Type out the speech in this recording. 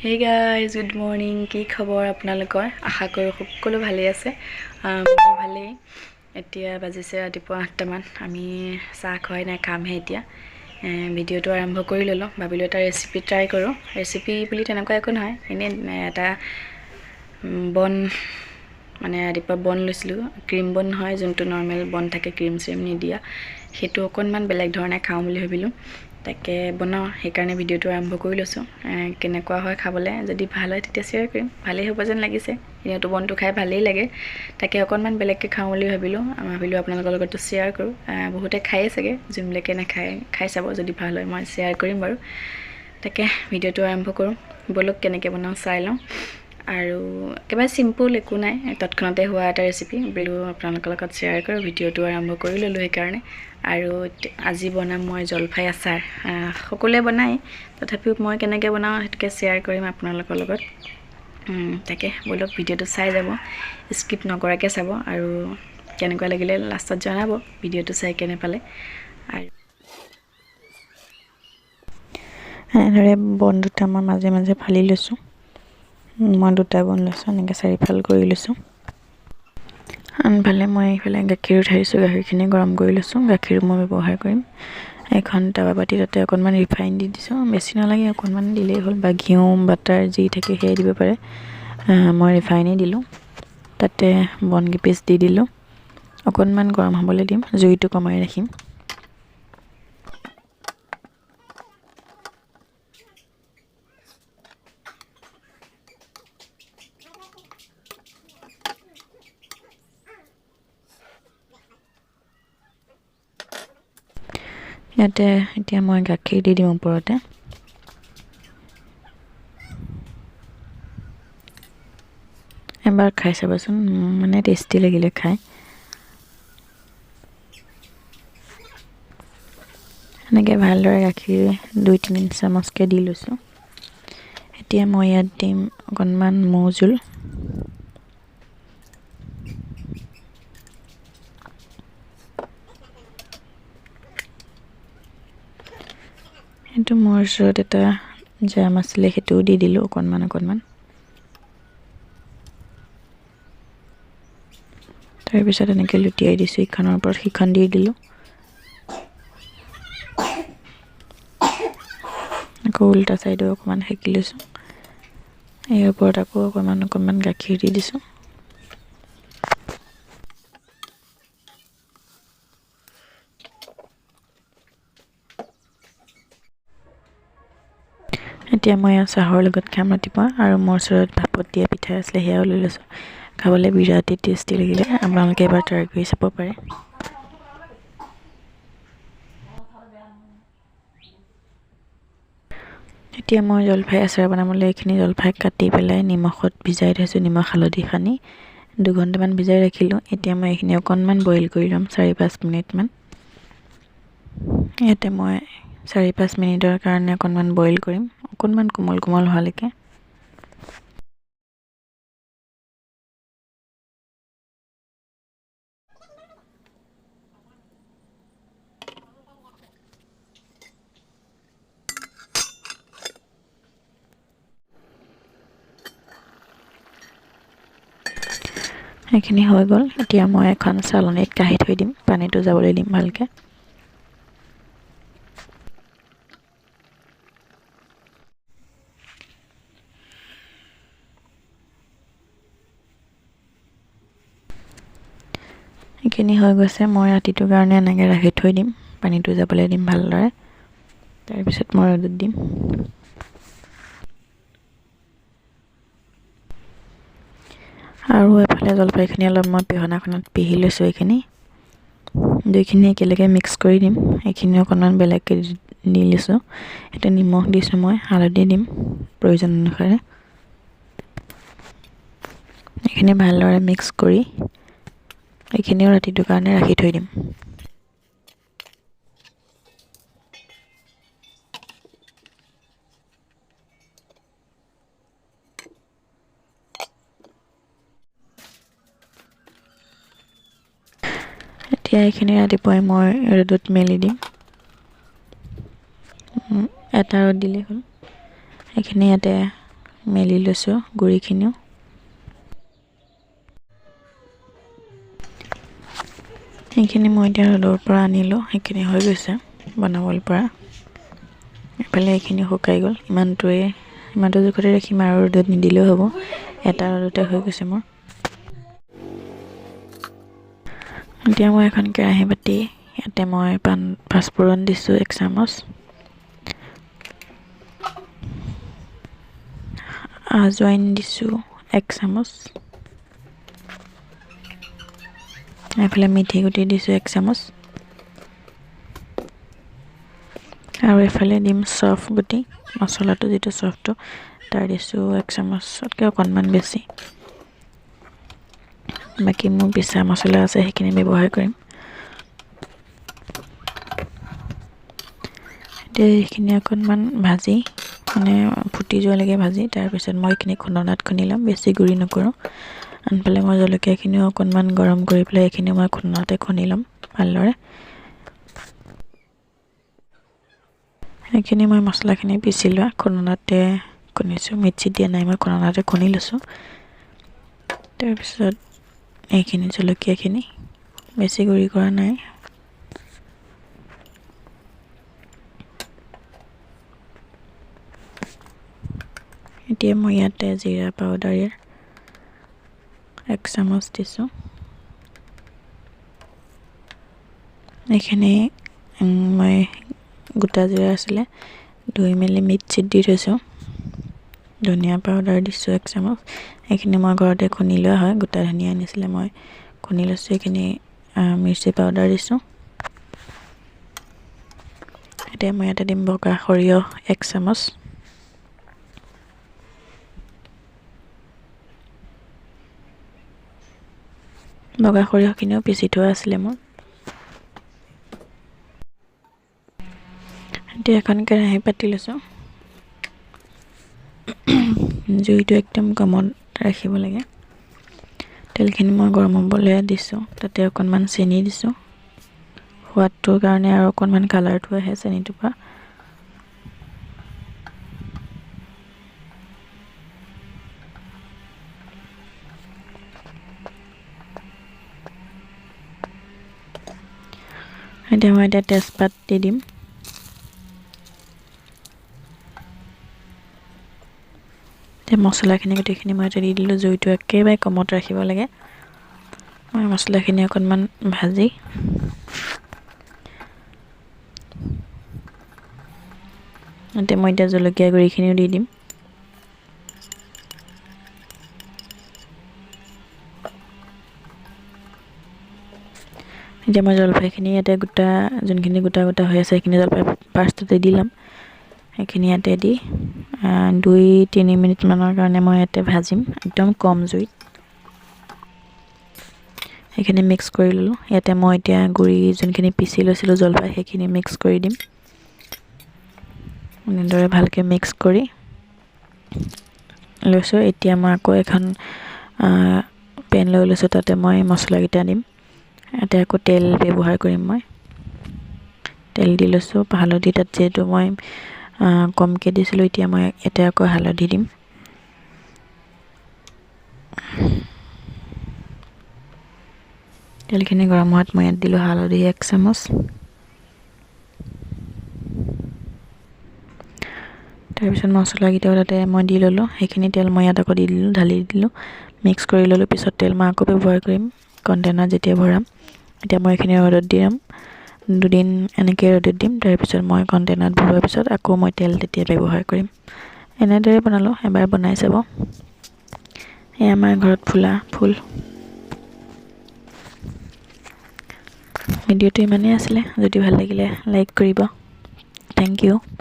Hey guys, good morning. কি খবৰ আপোনালোকৰ? আশা কৰোঁ সকলো ভালেই আছে। মোৰ ভালেই। এতিয়া বাজিছে ৰাতিপুৱা 8টা মান। আমি চাহ খোৱাই নাই, খামহে এতিয়া। ভিডিঅ'টো আৰম্ভ কৰি ল'লোঁ। ভাবিলোঁ এটা ৰেচিপি ট্ৰাই কৰোঁ। ৰেচিপি বুলি তেনেকুৱা একো নহয়। এনেই এটা বন মানে ৰাতিপুৱা বন লৈছিলোঁ। ক্ৰীম বন হয়, যোনটো নৰ্মেল বন থাকে, ক্ৰীম চিম নিদিয়া। সেইটো অকণমান বেলেগ ধৰণে খাওঁ বুলি ভাবিলোঁ। তাকে বনাওঁ, সেইকাৰণে ভিডিঅ'টো আৰম্ভ কৰি লৈছোঁ। কেনেকুৱা হয় খাবলৈ, যদি ভাল হয় তেতিয়া শ্বেয়াৰ কৰিম। ভালেই হ'ব যেন লাগিছে, এনেওতো বনটো খাই ভালেই লাগে। তাকে অকণমান বেলেগকৈ খাওঁ বুলি ভাবিলোঁ আপোনালোকৰ লগতো শ্বেয়াৰ কৰোঁ। বহুতে খায়েই চাগে, যোনবিলাকে নাখায় খাই চাব, যদি ভাল হয় মই শ্বেয়াৰ কৰিম বাৰু। তাকে ভিডিঅ'টো আৰম্ভ কৰোঁ, ব'লক কেনেকৈ বনাওঁ চাই লওঁ। আৰু একেবাৰে চিম্পুল, একো নাই, তৎক্ষণতে হোৱা এটা ৰেচিপি বোলো আপোনালোকৰ লগত শ্বেয়াৰ কৰোঁ। ভিডিঅ'টো আৰম্ভ কৰি ল'লোঁ সেইকাৰণে। আৰু আজি বনাম মই জলফাই আচাৰ। সকলোৱে বনায়, তথাপিও মই কেনেকৈ বনাওঁ সেইটোকে শ্বেয়াৰ কৰিম আপোনালোকৰ লগত। তাকে ব'লক ভিডিঅ'টো চাই যাব, স্কিপ নকৰাকৈ চাব, আৰু কেনেকুৱা লাগিলে লাষ্টত জনাব ভিডিঅ'টো চাই কেনে পালে। আৰু এনেদৰে বন দুটা মই মাজে মাজে ফালি লৈছোঁ। মই দুটা বন লৈছোঁ, এনেকৈ চাৰিফাল কৰি লৈছোঁ। আনফালে মই এইফালে গাখীৰ উঠাই দিছোঁ। গাখীৰখিনি গৰম কৰি লৈছোঁ। গাখীৰ মই ব্যৱহাৰ কৰিম। এখন টাৱা বাতি, তাতে অকণমান ৰিফাইন দি দিছোঁ। বেছি নালাগে, অকণমান দিলেই হ'ল, বা ঘিউ বাটাৰ যি থাকে সেয়াই দিব পাৰে। মই ৰিফাইনেই দিলোঁ। তাতে বনকেইপিচ দি দিলোঁ। অকণমান গৰম হ'বলৈ দিম, জুইটো কমাই ৰাখিম। ইয়াতে এতিয়া মই গাখীৰ দি দিম ওপৰতে। এবাৰ খাই চাবচোন, মানে টেষ্টি লাগিলে খাই। এনেকৈ ভালদৰে গাখীৰ 2-3 চামুচকৈ দি লৈছোঁ। এতিয়া মই ইয়াত দিম অকণমান মৌ জোল। সেইটো মোৰ ওচৰত এটা জাম আছিলে, সেইটোও দি দিলোঁ অকণমান। তাৰপিছত এনেকৈ লুটিয়াই দিছোঁ, ইখনৰ ওপৰত সিখন দি দিলোঁ। আকৌ উল্টা চাইডো অকণমান সেকি লৈছোঁ। ইয়াৰ ওপৰত আকৌ অকণমান গাখীৰ দি দিছোঁ। এতিয়া মই চাহৰ লগত খাম ৰাতিপুৱা, আৰু মোৰ ওচৰত ভাপত দিয়া পিঠা আছিলে, সেয়াও লৈ লৈছোঁ। খাবলৈ বিৰাটেই টেষ্টি লাগিলে, আপোনালোকে এবাৰ ট্ৰাই কৰি চাব পাৰে। এতিয়া মই জলফাই আচাৰ বনাবলৈ এইখিনি জলফাই কাটি পেলাই নিমখত ভিজাই থৈছোঁ, নিমখ হালধি সানি 2 ঘণ্টামান ভিজাই ৰাখিলোঁ। এতিয়া মই এইখিনি অকণমান বইল কৰি ল'ম, 4-5 মিনিটমান। ইয়াতে মই 4-5 মিনিটৰ কাৰণে অকণমান বইল কৰিম, অকণমান কোমল হোৱালৈকে। সেইখিনি হৈ গ'ল। এতিয়া মই এখন চালনীত কাঢ়ি থৈ দিম, পানীটো যাবলৈ দিম ভালকৈ। সেইখিনি হৈ গৈছে। মই ৰাতিটোৰ কাৰণে এনেকৈ ৰাখি থৈ দিম, পানীটো যাবলৈ দিম ভালদৰে। তাৰপিছত মই ৰ'দত দিম। আৰু এফালে জলফাইখিনি অলপ মই পিহনাখনত পিহি লৈছোঁ। এইখিনি দুইখিনি একেলগে মিক্স কৰি দিম। এইখিনি অকণমান বেলেগকৈ দি লৈছোঁ। এতিয়া নিমখ দিছোঁ, মই হালধি দিম প্ৰয়োজন অনুসাৰে। এইখিনি ভালদৰে মিক্স কৰি এইখিনিও ৰাতিটোৰ কাৰণে ৰাখি থৈ দিম। এতিয়া এইখিনি ৰাতিপুৱাই মই ৰ'দত মেলি দিম। এটা ৰ'দ দিলেই হ'ল। এইখিনি ইয়াতে মেলি লৈছোঁ গুড়িখিনিও। সেইখিনি মই এতিয়া ৰ'দৰ পৰা আনিলোঁ, সেইখিনি হৈ গৈছে বনাবলৈ পৰা। এইফালে এইখিনি শুকাই গ'ল, ইমানটো জোখতে ৰাখিম আৰু ৰ'দত নিদিলেও হ'ব, এটা ৰ'দতে হৈ গৈছে মোৰ। এতিয়া মই এখন কেৰাহী পাতি, ইয়াতে মই পাঁচফোৰণ দিছোঁ 1 চামুচ, আজৱাইন দিছোঁ 1 চামুচ, এইফালে মিঠি গুটি দিছোঁ 1 চামুচ, আৰু এইফালে দিম চফ গুটি, মছলাটো যিটো চফটো তাৰ দিছোঁ 1 চামুচতকৈ অকণমান বেছি। বাকী মোৰ পিছা মছলা আছে, সেইখিনি ব্যৱহাৰ কৰিম। এতিয়া এইখিনি অকণমান ভাজি, মানে ফুটি যোৱালৈকে ভাজি, তাৰপিছত মই এইখিনি খুন্দনাত খুন্দি ল'ম, বেছি গুড়ি নকৰোঁ। আনফালে মই জলকীয়াখিনিও অকণমান গৰম কৰি পেলাই এইখিনি মই খুন্দনাতে খুন্দি ল'ম ভালদৰে। সেইখিনি মই মছলাখিনি পিচি লোৱা খুন্দনাতে খুন্দিছোঁ, মিক্সিত দিয়া নাই, মই খুন্দনাতে খুন্দি লৈছোঁ। তাৰপিছত এইখিনি জলকীয়াখিনি বেছি গুড়ি কৰা নাই। এতিয়া মই ইয়াতে জিৰা পাউডাৰ 1 চামুচ দিছোঁ। এইখিনি মই গোটা জিৰা আছিলে ধুই মেলি মিক্সিত দি থৈছোঁ। ধনিয়া পাউডাৰ দিছোঁ 1 চামুচ, এইখিনি মই ঘৰতে খুন্দি লোৱা হয়, গোটা ধনিয়া আনিছিলে মই খুন্দি লৈছোঁ। এইখিনি মিৰ্চি পাউডাৰ দিছোঁ। এতিয়া মই ইয়াতে দিম বগা সৰিয়হ 1 চামুচ, বগা সৰিয়হখিনিও পিচি থোৱা আছিলে মোৰ। এতিয়া এখন কেৰাহী পাতি লৈছোঁ, জুইটো একদম কমত ৰাখিব লাগে। তেলখিনি মই গৰম হ'বলৈ দিছোঁ, তাতে অকণমান চেনি দিছোঁ, সোৱাদটোৰ কাৰণে আৰু অকণমান কালাৰটো আহে চেনিটোৰ পৰা। এতিয়া মই তেজপাত দি দিম। এতিয়া মছলাখিনি গোটেইখিনি মই দি দিলোঁ, জুইটো একেবাৰে কমত ৰাখিব লাগে। মই মছলাখিনি অকণমান ভাজি মই এতিয়া জলকীয়া গুড়িখিনিও দি দিম। এতিয়া মই জলফাইখিনি ইয়াতে যোনখিনি গোটা হৈ আছে সেইখিনি জলফাই ফাৰ্ষ্টতে দি ল'ম। সেইখিনি ইয়াতে দি 2-3 মিনিটমানৰ কাৰণে মই ইয়াতে ভাজিম, একদম কম জুইত। সেইখিনি মিক্স কৰি ল'লোঁ। ইয়াতে মই এতিয়া গুড়ি যোনখিনি পিচি লৈছিলোঁ জলফাই, সেইখিনি মিক্স কৰি দিম। এনেদৰে ভালকৈ মিক্স কৰি লৈছোঁ। এতিয়া মই আকৌ এখন পেন লৈ লৈছোঁ, তাতে মই মছলাকেইটা দিম। ইয়াতে আকৌ তেল ব্যৱহাৰ কৰিম মই, তেল দি লৈছোঁ। হালধি তাত যিহেতু মই কমকৈ দিছিলোঁ, এতিয়া মই ইয়াতে আকৌ হালধি দিম। তেলখিনি গৰম হোৱাত মই ইয়াত দিলোঁ হালধি 1 চামুচ, তাৰপিছত মছলাকেইটাও তাতে মই দি ল'লোঁ। সেইখিনি তেল মই ইয়াত আকৌ ঢালি দিলোঁ, মিক্স কৰি ল'লোঁ। পিছত তেল মই আকৌ ব্যৱহাৰ কৰিম কণ্টেইনাৰত যেতিয়া ভৰাম। এতিয়া মই এইখিনি ৰ'দত দি দিম, 2 দিন এনেকৈ ৰ'দত দিম। তাৰপিছত মই কণ্টেইনাৰত ভৰোৱাৰ পিছত আকৌ মই তেল তেতিয়া ব্যৱহাৰ কৰিম। এনেদৰে বনালোঁ, এবাৰ বনাই চাব। এই আমাৰ ঘৰত ফুলা ফুল। ভিডিঅ'টো ইমানেই আছিলে, যদি ভাল লাগিলে লাইক কৰিব। Thank U.